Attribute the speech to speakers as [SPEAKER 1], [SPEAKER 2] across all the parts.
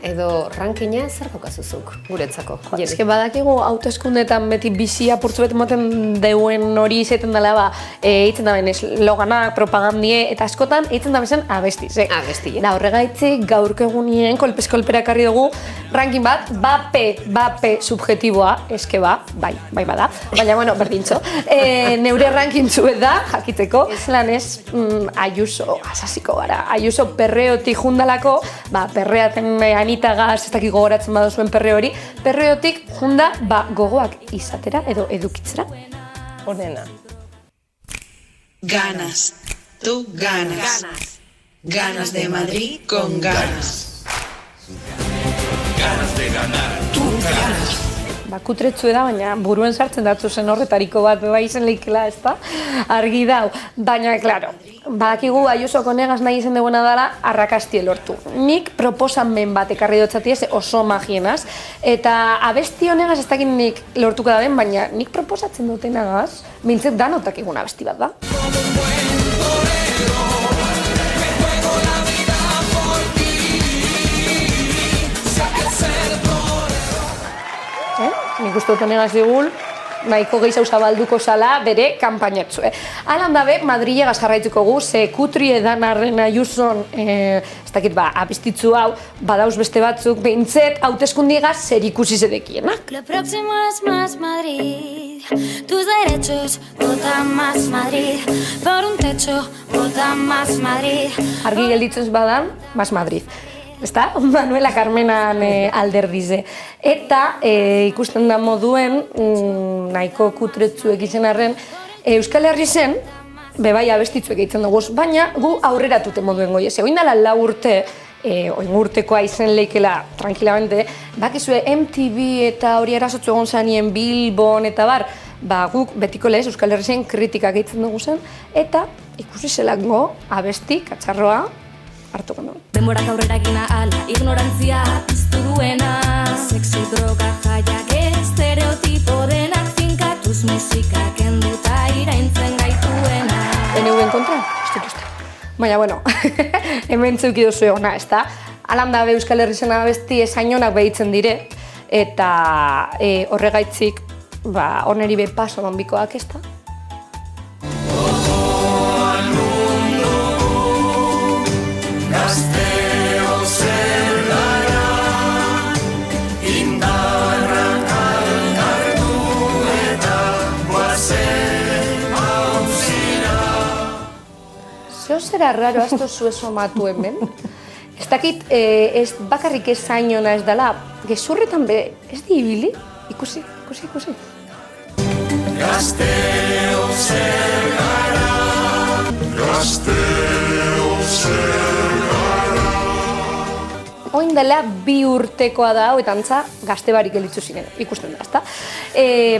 [SPEAKER 1] edo rankina zer daukazuzuk guretzako?
[SPEAKER 2] Eske badakigu hauteskundeetan beti bizi apurtzu bet moten deuen hori izaten dela eitzen da ben esloganak, propagandie, eta askotan eitzen da bezen abestiz.
[SPEAKER 1] Abesti,
[SPEAKER 2] Da horregaitzik gaurko egunien kolpez-kolpera ekarri dugu ranking bat, bape subjetiboa, eske bai bada, baina bueno, berdintxo. Neure ranking zuet da, jakiteko, zelan ez Ayuso, asasiko gara, Ayuso perreotik jundalako, perreaten Anita Gas, ez dakik gogoratzen baduzuen perre hori, perreotik junda gogoak izatera edo edukitzera.
[SPEAKER 3] Onena.
[SPEAKER 4] Ganas, tú ganas. Ganas de Madrid con ganas.
[SPEAKER 5] Ganas de ganar, tú ganas.
[SPEAKER 2] Kutretzu da, baina buruen sartzen datzu zen horretariko bat beba izen leikela, ez da? Argi dau, baina, klaro, badakigu Ayusoko negaz nahi izen duguna dela arrakastie lortu. Nik proposamen bat ekarri dotzati ez oso magienaz, eta abesti honegaz ez dakit nik lortuko da den, baina nik proposatzen dutenagaz, mintzet danotak egun abesti bat da. Nik uste dut honegaz digul, nahiko gehiago zabalduko zala bere kanpainatzue. Alan dabe, Madrilegaz jarraituko gu, ze kutri edan arren Ayuson, ez dakit abestitzu hau, badauz beste batzuk, behintzet, hauteskundiegaz zer ikusi zedekienak.
[SPEAKER 6] Lo próximo es más Madrid, tus derechos, vota más Madrid, por un techo, vota más Madrid.
[SPEAKER 2] Argi gelditzen badan, más Madrid. Ezta? Manuela Carmenan alderdize. Eta ikusten da moduen, nahiko kutretzuek izen arren, Euskal Herri zen, bebai abestitzuek egiten dugu, baina gu aurreratute moduen goi. Oin dela 4 urte, oin urtekoa izen leikela, tranquilamente, bakizue MTV eta hori erasotzu egon zanien Bilbon eta bar, guk betiko lez Euskal Herri zen kritikak egiten dugu zen, eta ikusi zelango abesti, katxarroa, hartuko dugu.
[SPEAKER 6] Denborak aurrera gina ala, ignorantzia piztu duena. Sexu, droga, jaiak, estereotipo denak finkatuz musika kenduta iraintzen gaituena.
[SPEAKER 2] PNV-en kontra? Ez dut uste. Baina, bueno, hemen zeuki duzu egona, ez da? Alan dabe Euskal Herri zen abesti esainonak behitzen dire, eta horregaitzik, oneri be paso manbikoak, ez da?
[SPEAKER 5] Gazteo zer gara, indarrak alkartu eta guazen hauzira.
[SPEAKER 2] Zeo zera raro azto zue somatu hemen? Ez dakit, ez bakarrik ez zainona ez dela, gezurretan be, ez di ibili? Ikusi.
[SPEAKER 5] Gazteo zer gara, gazteo zer gara.
[SPEAKER 2] Oin dela 2 urtekoa da, eta antza gazte barik gelitzu ziren, ikusten da, ezta?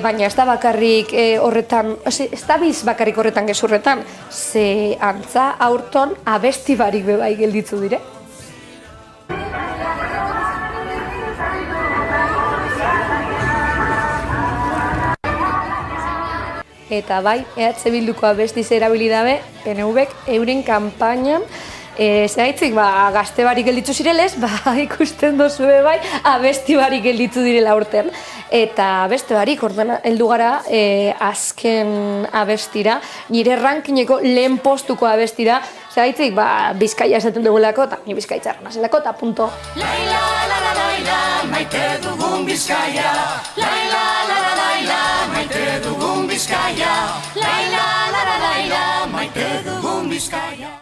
[SPEAKER 2] Baina ez da bakarrik horretan, ez da biz bakarrik horretan gezurretan, ze antza aurton abesti barik bebai gelditzu dire. Eta bai, EH Bilduko abestiz erabili dabe, PNV-ek euren kanpainan, zeraitzik, gazte barik gelditzu zirelez, ikusten dozue bai, abesti barik gelditzu direla urtean. Eta beste barik, orduan heldu gara azken abestira, nire rankineko lehen postuko abestira, zeraitzik, Bizkaia esaten dugulako, eta ni Bizkaitzarra nazelako, eta punto.
[SPEAKER 5] Laila, la, laila, maite dugun Bizkaia. Laila, la, laila, maite dugun Bizkaia. Laila, la, laila, maite dugun Bizkaia.